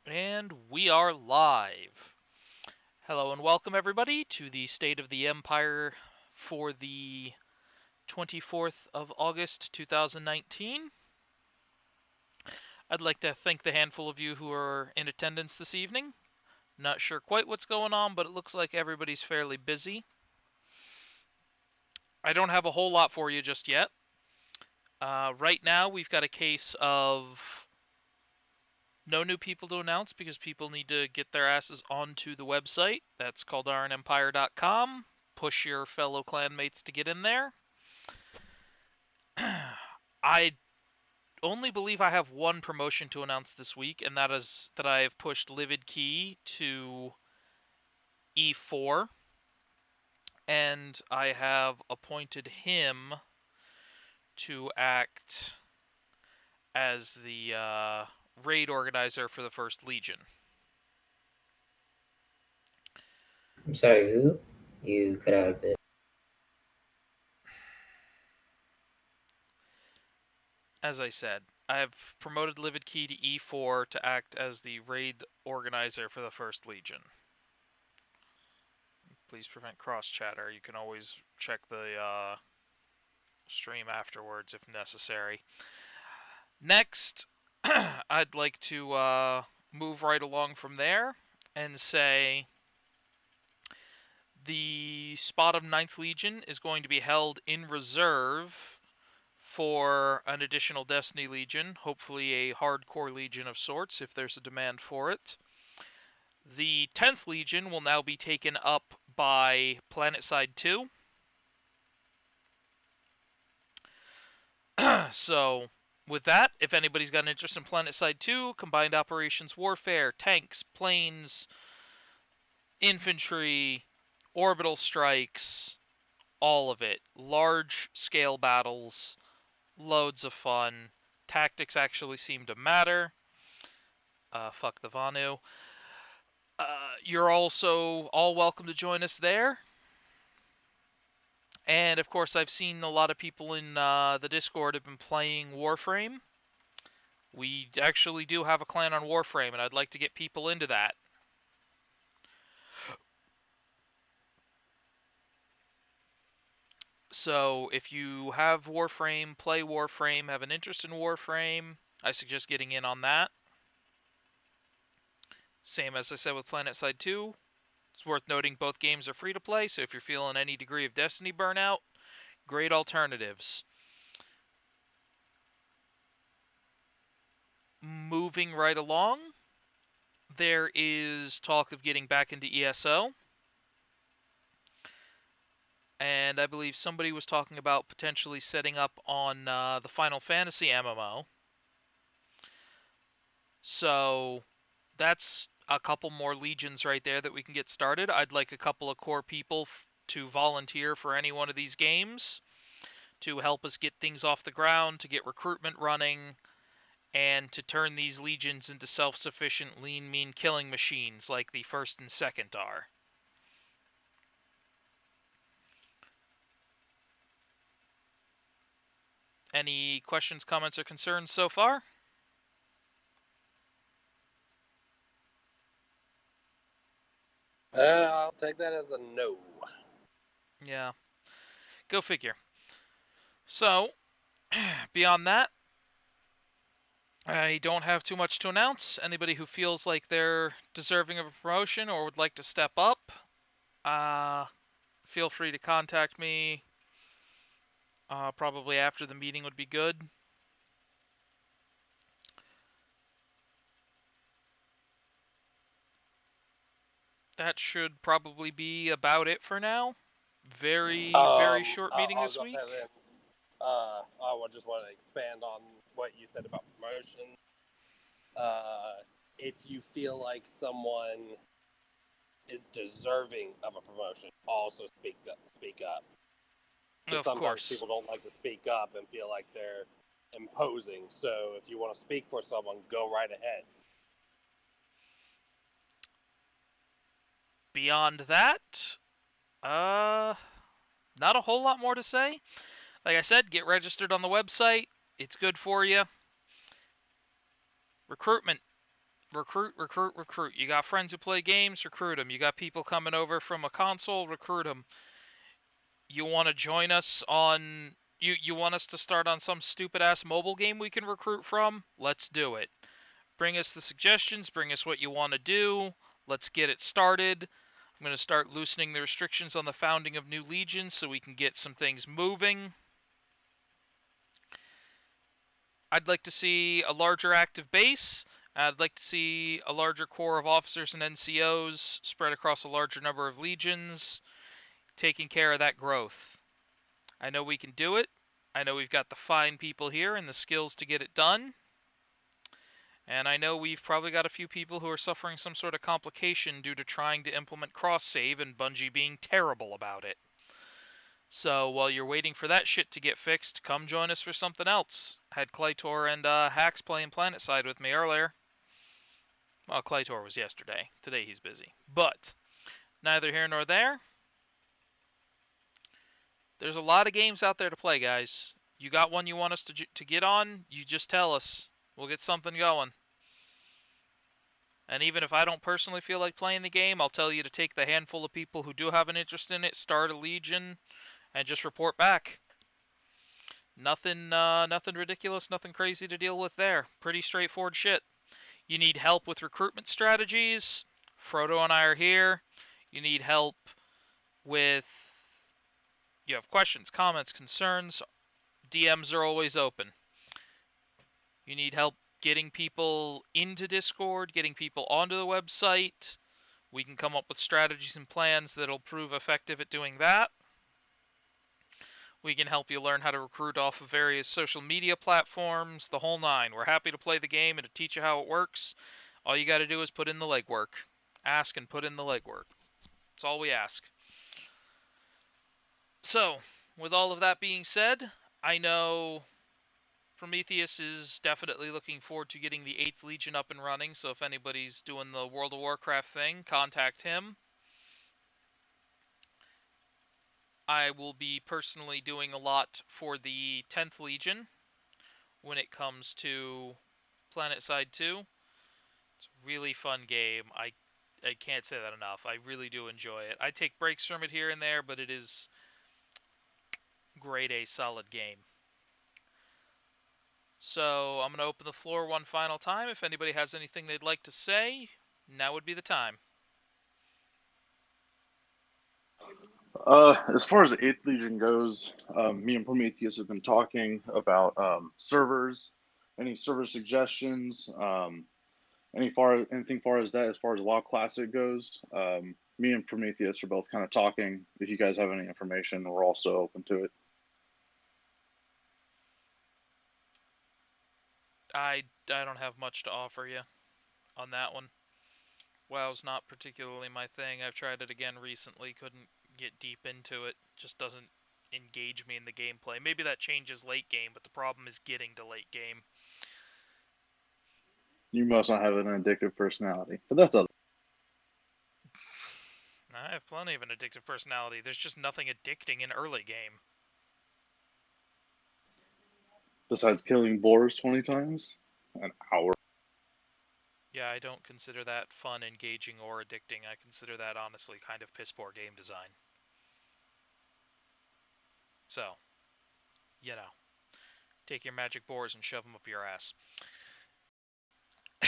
And we are live. Hello and welcome, everybody, to the State of the Empire for the 24th of August 2019. I'd like to thank the handful of you who are in attendance this evening. Not sure quite what's going on, but it looks like everybody's fairly busy. I don't have a whole lot for you just yet. Right now, we've got a case of no new people to announce because people need to get their asses onto the website. That's KaldaraEmpire.com. Push your fellow clanmates to get in there. I only believe I have one promotion to announce this week, and that is that I have pushed Livid Key to E4, and I have appointed him to act as the raid organizer for the First Legion. I'm sorry, who? You cut out a bit. As I said, I have promoted Livid Key to E4 to act as the raid organizer for the First Legion. Please prevent cross chatter. You can always check the stream afterwards if necessary. Next, I'd like to move right along from there and say the spot of 9th Legion is going to be held in reserve for an additional Destiny Legion, hopefully a hardcore Legion of sorts if there's a demand for it. The 10th Legion will now be taken up by PlanetSide 2. So, with that, if anybody's got an interest in PlanetSide 2, Combined Operations Warfare, tanks, planes, infantry, orbital strikes, all of it. Large scale battles, loads of fun. Tactics actually seem to matter. Fuck the Vanu. You're also all welcome to join us there. And of course, I've seen a lot of people in the Discord have been playing Warframe. We actually do have a clan on Warframe, and I'd like to get people into that. So if you have Warframe, play Warframe, have an interest in Warframe, I suggest getting in on that. Same as I said with PlanetSide 2. It's worth noting both games are free to play, so if you're feeling any degree of Destiny burnout, great alternatives. Moving right along, there is talk of getting back into ESO. And I believe somebody was talking about potentially setting up on the Final Fantasy MMO. So that's a couple more legions right there that we can get started. I'd like a couple of core people to volunteer for any one of these games to help us get things off the ground, to get recruitment running, and to turn these legions into self-sufficient, lean, mean killing machines like the first and second are. Any questions, comments, or concerns so far? I'll take that as a no. Yeah. Go figure. So, beyond that, I don't have too much to announce. Anybody who feels like they're deserving of a promotion or would like to step up, feel free to contact me. Probably after the meeting would be good. That should probably be about it for now. Very short meeting I'll this go week. ahead and just want to expand on what you said about promotion. If you feel like someone is deserving of a promotion, also speak up. Because Of sometimes course. people don't like to speak up and feel like they're imposing. So if you want to speak for someone, go right ahead. Beyond that, not a whole lot more to say. Like I said, get registered on the website. It's good for you. Recruitment. Recruit, recruit, recruit. You got friends who play games, recruit them. You got people coming over from a console, recruit them. You want to join us on you want us to start on some stupid ass mobile game we can recruit from? Let's do it. Bring us the suggestions, bring us what you want to do. Let's get it started. I'm going to start loosening the restrictions on the founding of new legions so we can get some things moving. I'd like to see a larger active base. I'd like to see a larger core of officers and NCOs spread across a larger number of legions, taking care of that growth. I know we can do it. I know we've got the fine people here and the skills to get it done. And I know we've probably got a few people who are suffering some sort of complication due to trying to implement cross-save and Bungie being terrible about it. So while you're waiting for that shit to get fixed, come join us for something else. Had Claytor and Hax playing PlanetSide with me earlier. Well, Claytor was yesterday. Today he's busy. But neither here nor there. There's a lot of games out there to play, guys. You got one you want us to get on, you just tell us. We'll get something going. And even if I don't personally feel like playing the game, I'll tell you to take the handful of people who do have an interest in it, start a legion, and just report back. Nothing ridiculous, nothing crazy to deal with there. Pretty straightforward shit. You need help with recruitment strategies? Frodo and I are here. You need help with... You have questions, comments, concerns? DMs are always open. You need help getting people into Discord, getting people onto the website? We can come up with strategies and plans that'll prove effective at doing that. We can help you learn how to recruit off of various social media platforms, the whole nine. We're happy to play the game and to teach you how it works. All you got to do is put in the legwork. Ask and put in the legwork. That's all we ask. So, with all of that being said, I know Prometheus is definitely looking forward to getting the 8th Legion up and running, so if anybody's doing the World of Warcraft thing, contact him. I will be personally doing a lot for the 10th Legion when it comes to PlanetSide 2. It's a really fun game. I can't say that enough. I really do enjoy it. I take breaks from it here and there, but it is grade A solid game. So I'm going to open the floor one final time. If anybody has anything they'd like to say, now would be the time. As far as the Eighth Legion goes, me and Prometheus have been talking about servers. Any server suggestions? Anything far as that, as far as WoW Classic goes. Me and Prometheus are both kind of talking. If you guys have any information, we're also open to it. I don't have much to offer you on that one. WoW's not particularly my thing. I've tried it again recently, couldn't get deep into it. Just doesn't engage me in the gameplay. Maybe that changes late game, but the problem is getting to late game. You must not have an addictive personality, but that's other. I have plenty of an addictive personality. There's just nothing addicting in early game. Besides killing boars 20 times an hour. Yeah, I don't consider that fun, engaging, or addicting. I consider that honestly kind of piss poor game design. So, you know, take your magic boars and shove them up your ass. I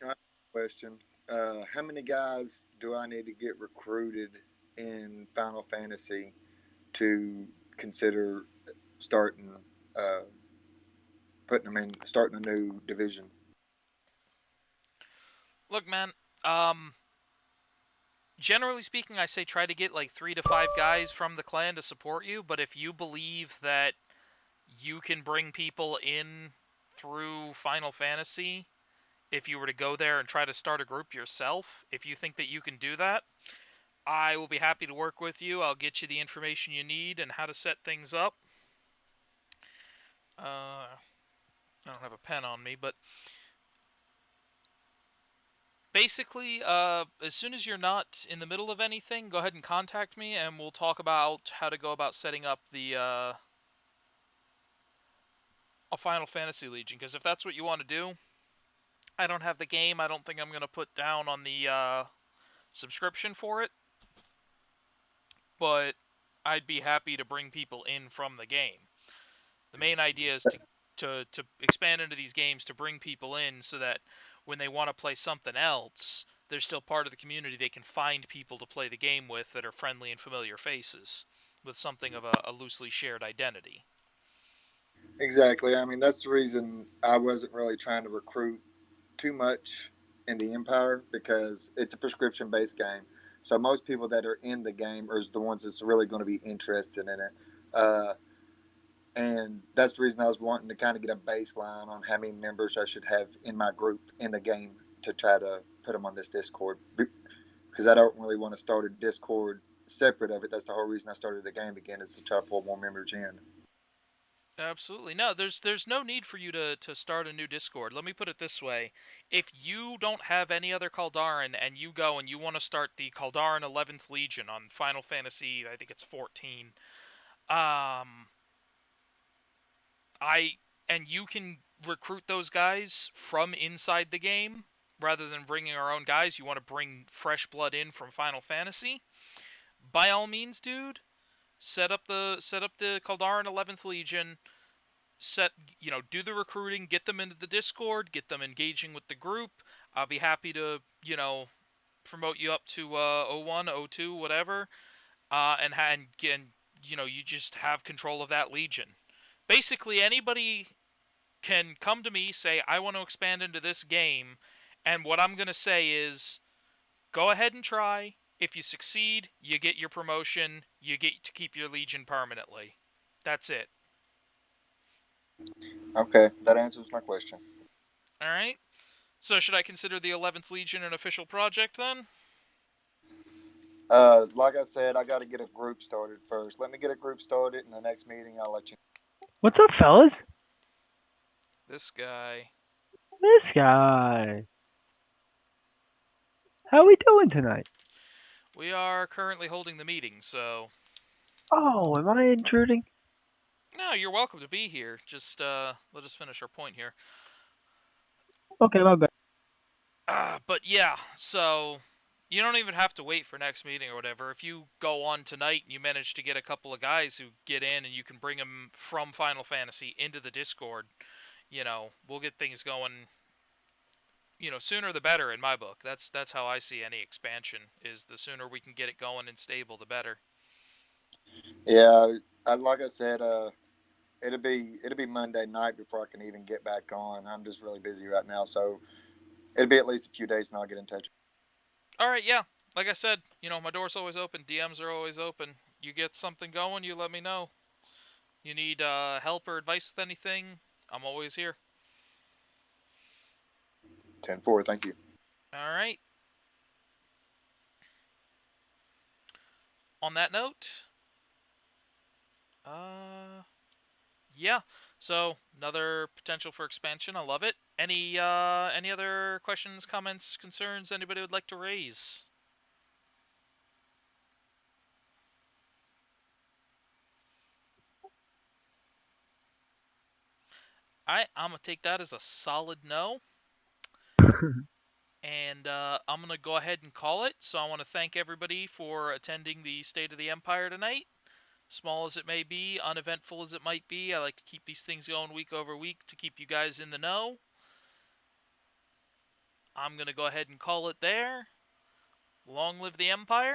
have a question. How many guys do I need to get recruited in Final Fantasy to consider starting, uh, starting a new division? Look, man, generally speaking, I say try to get like 3 to 5 guys from the clan to support you, but if you believe that you can bring people in through Final Fantasy, if you were to go there and try to start a group yourself, if you think that you can do that, I will be happy to work with you. I'll get you the information you need and how to set things up. I don't have a pen on me, but basically, as soon as you're not in the middle of anything, go ahead and contact me, and we'll talk about how to go about setting up the a Final Fantasy Legion, because if that's what you want to do, I don't have the game. I don't think I'm going to put down on the subscription for it, but I'd be happy to bring people in from the game. The main idea is to expand into these games to bring people in so that when they want to play something else, they're still part of the community. They can find people to play the game with that are friendly and familiar faces with something of a loosely shared identity. Exactly. I mean, that's the reason I wasn't really trying to recruit too much in the Empire because it's a prescription based game. So most people that are in the game are the ones that's really going to be interested in it. Uh, and that's the reason I was wanting to kind of get a baseline on how many members I should have in my group in the game to try to put them on this Discord because I don't really want to start a Discord separate of it. That's the whole reason I started the game again is to try to pull more members in. Absolutely. No, there's no need for you to start a new Discord. Let me put it this way. If you don't have any other Kaldaran and you go and you want to start the Kaldaran 11th Legion on Final Fantasy, I think it's 14, um I and you can recruit those guys from inside the game rather than bringing our own guys, you want to bring fresh blood in from Final Fantasy, by all means, dude, set up the Kaldaran 11th Legion, set do the recruiting, get them into the Discord, get them engaging with the group. I'll be happy to promote you up to O1 O2 whatever, and you just have control of that legion. Basically anybody can come to me, say I want to expand into this game, and what I'm going to say is go ahead and try. If you succeed, you get your promotion, you get to keep your legion permanently. That's it. Okay, that answers my question. All right. So should I consider the 11th Legion an official project then? Like I said, I got to get a group started first. Let me get a group started. In the next meeting, I'll let you. What's up, fellas? This guy. This guy. How we doing tonight? We are currently holding the meeting, so Oh, am I intruding? no, you're welcome to be here. Just let us finish our point here. Okay, my bad. But yeah, so you don't even have to wait for next meeting or whatever. If you go on tonight and you manage to get a couple of guys who get in and you can bring them from Final Fantasy into the Discord, we'll get things going. Sooner the better in my book. That's how I see any expansion. Is the sooner we can get it going and stable, the better. Yeah, like I said, it'll be Monday night before I can even get back on. I'm just really busy right now, so it'll be at least a few days, and I'll get in touch. All right, yeah. Like I said, my door's always open. DMs are always open. You get something going, you let me know. You need help or advice with anything, I'm always here. 10-4, thank you. All right. On that note, yeah. So another potential for expansion. I love it. Any other questions, comments, concerns anybody would like to raise? I'm gonna take that as a solid no, and I'm gonna go ahead and call it. So I want to thank everybody for attending the State of the Empire tonight. Small as it may be, uneventful as it might be, I like to keep these things going week over week to keep you guys in the know. I'm gonna go ahead and call it there. Long live the Empire.